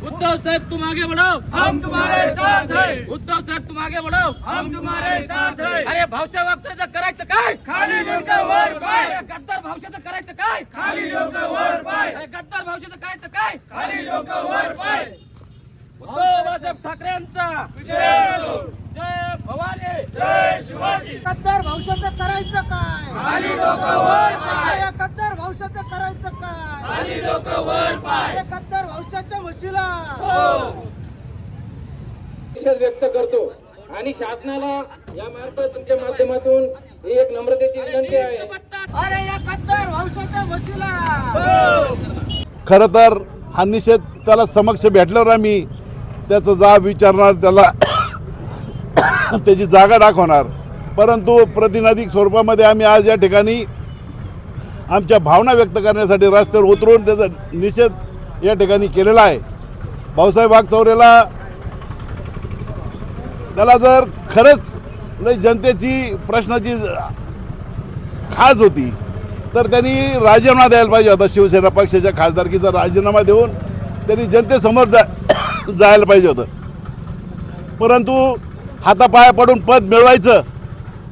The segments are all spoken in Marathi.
उद्धव साहेब तुम आगे बढ़ो, हम तुम्हारे साथ हैं। उद्धव साहेब तुम आगे बढ़ो, हम तुम्हारे साथ हैं। अरे भावशा वागचौरेचं करायचं काय? खाली डोकं वर पाय, अरे गद्दार भावशाचं करायचं काय? खाली डोकं वर पाय, अरे गद्दार भावशाचं करायचं काय? खाली डोकं वर पाय। उद्धव बाळासाहेब ठाकरेंचा विजय असो, जय भवानी, जय शिवाजी। गद्दार भावशाचं करायचं काय? खाली डोकं वर पाय, अरे गद्दार भावशाचं करायचं काय? खाली डोकं वर पाय। अरे गद्दार भावशाच्या म्हशीला निषेध व्यक्त करतो आणि शासनाला या मार्फत तुमच्या माध्यमातून ही एक नम्रतेची विनंती आहे। अरे या गद्दार भावशाच्या म्हशीला खरं तर हा निषेध त्याला समक्ष भेटल्यावर आम्ही त्याचं जाब विचारणार, त्याला त्याची जागा दाखवणार, परंतु प्रतिनिधिक स्वरूपामध्ये आम्ही आज या ठिकाणी आमच्या भावना व्यक्त करण्यासाठी रस्त्यावर उतरून त्याचा निषेध या ठिकाणी केलेला आहे। भाऊसाहेब वागचौरेला त्याला जर खरंच लय जनतेची प्रश्नाची खाज होती तर त्यांनी राजीनामा द्यायला पाहिजे होता। शिवसेना पक्षाच्या खासदारकीचा राजीनामा देऊन त्यांनी जनतेसमोर जायला पाहिजे होतं, परंतु हातापाया पडून पद मिळवायचं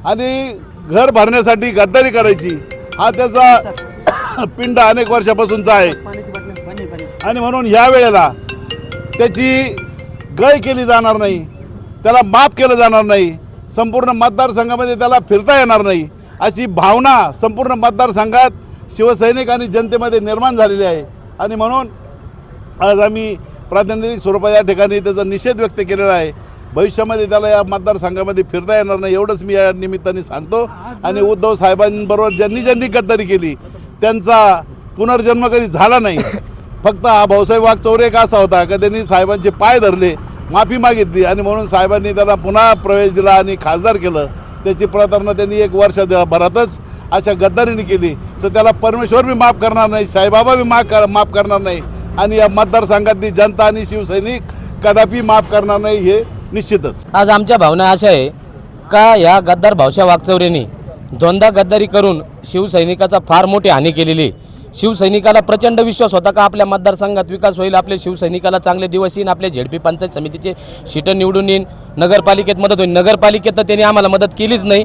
आणि घर भरण्यासाठी गद्दारी करायची हा त्याचा पिंड अनेक वर्षापासूनचा आहे आणि म्हणून ह्या वेळेला त्याची गय केली जाणार नाही, त्याला माफ केलं जाणार नाही, संपूर्ण मतदारसंघामध्ये त्याला फिरता येणार नाही अशी भावना संपूर्ण मतदारसंघात शिवसैनिक आणि जनतेमध्ये निर्माण झालेली आहे आणि म्हणून आज आम्ही प्रातिनिधिक स्वरूपात या ठिकाणी त्याचा निषेध व्यक्त केलेला आहे। भविष्यामध्ये त्याला या मतदारसंघामध्ये फिरता येणार नाही एवढंच मी या निमित्ताने सांगतो आणि उद्धव साहेबांबरोबर ज्यांनी गद्दारी केली त्यांचा पुनर्जन्म कधी झाला नाही। फक्त हा भाऊसाहेब वागचौरे एक असा होता का त्यांनी साहेबांचे पाय धरले, माफी मागितली आणि म्हणून साहेबांनी त्याला पुन्हा प्रवेश दिला आणि खासदार केलं। त्याची प्रतारणा त्यांनी एक वर्षभरातच अशा गद्दारीने केली तर त्याला परमेश्वर बी माफ करणार नाही, साईबाबा बी माफ करणार नाही आणि या मतदारसंघातली जनता आणि शिवसैनिक कदापि माफ करणार नाही हे निश्चितच। आज आमच्या भावना अशा आहे का या गद्दार भावशा वागचौरेंनी दोनदा गद्दारी करून शिवसैनिकाचा फार मोठी हानी केलेली। शिवसैनिकाला प्रचंड विश्वास होता का आपल्या मतदारसंघात विकास होईल, आपल्या शिवसैनिकाला चांगले दिवस येईन, आपल्या झेडपी पंचायत समितीचे सीटं निवडून येईन, नगरपालिकेत मदत होईल। नगरपालिकेत तर त्यांनी आम्हाला मदत केलीच नाही,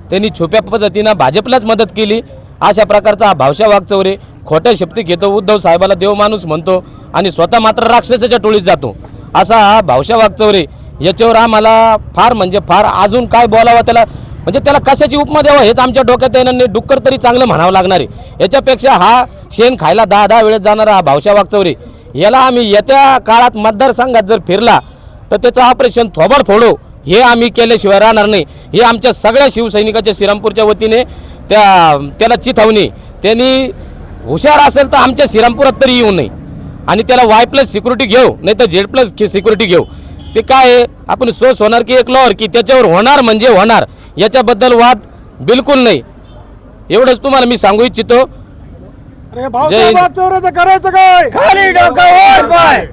त्यांनी छुप्या पद्धतीनं भाजपलाच मदत केली। अशा प्रकारचा हा भावशा वागचौरे खोट्या शपथी घेतो, उद्धव साहेबाला देव माणूस म्हणतो आणि स्वतः मात्र राक्षसाच्या टोळीत जातो असा हा भावशा वागचौरे। याच्यावर आम्हाला फार म्हणजे फार अजून काय बोलावं त्याला, म्हणजे त्याला कशाची उपमा द्यावं हेच आमच्या डोक्यात येणार नाही। डुक्कर तरी चांगलं म्हणावं लागणार आहे। याच्यापेक्षा हा शेण खायला 10 वेळेस जाणारा हा भावशा वागचौरे याला आम्ही येत्या काळात मतदारसंघात जर फिरला तर त्याचं ऑपरेशन थोबाड फोडो हे आम्ही केल्याशिवाय राहणार नाही। हे आमच्या सगळ्या शिवसैनिकाच्या श्रीरामपूरच्या वतीने त्याला चिथावणी, त्यांनी हुशार असेल तर आमच्या श्रीरामपुरात तरी येऊ नये आणि त्याला Y+ सिक्युरिटी घेऊ नाही तर Z+ सिक्युरिटी घेऊ। ते काय आहे, आपण सोस होणार की एक लॉर की त्याच्यावर होणार म्हणजे होणार, याच्याबद्दल वाद बिलकुल नाही। एवढंच तुम्हाला मी सांगू इच्छितो। अरे भावसाहेब वागचौरेचं करायचं काय? खाली डोकं वर पाय।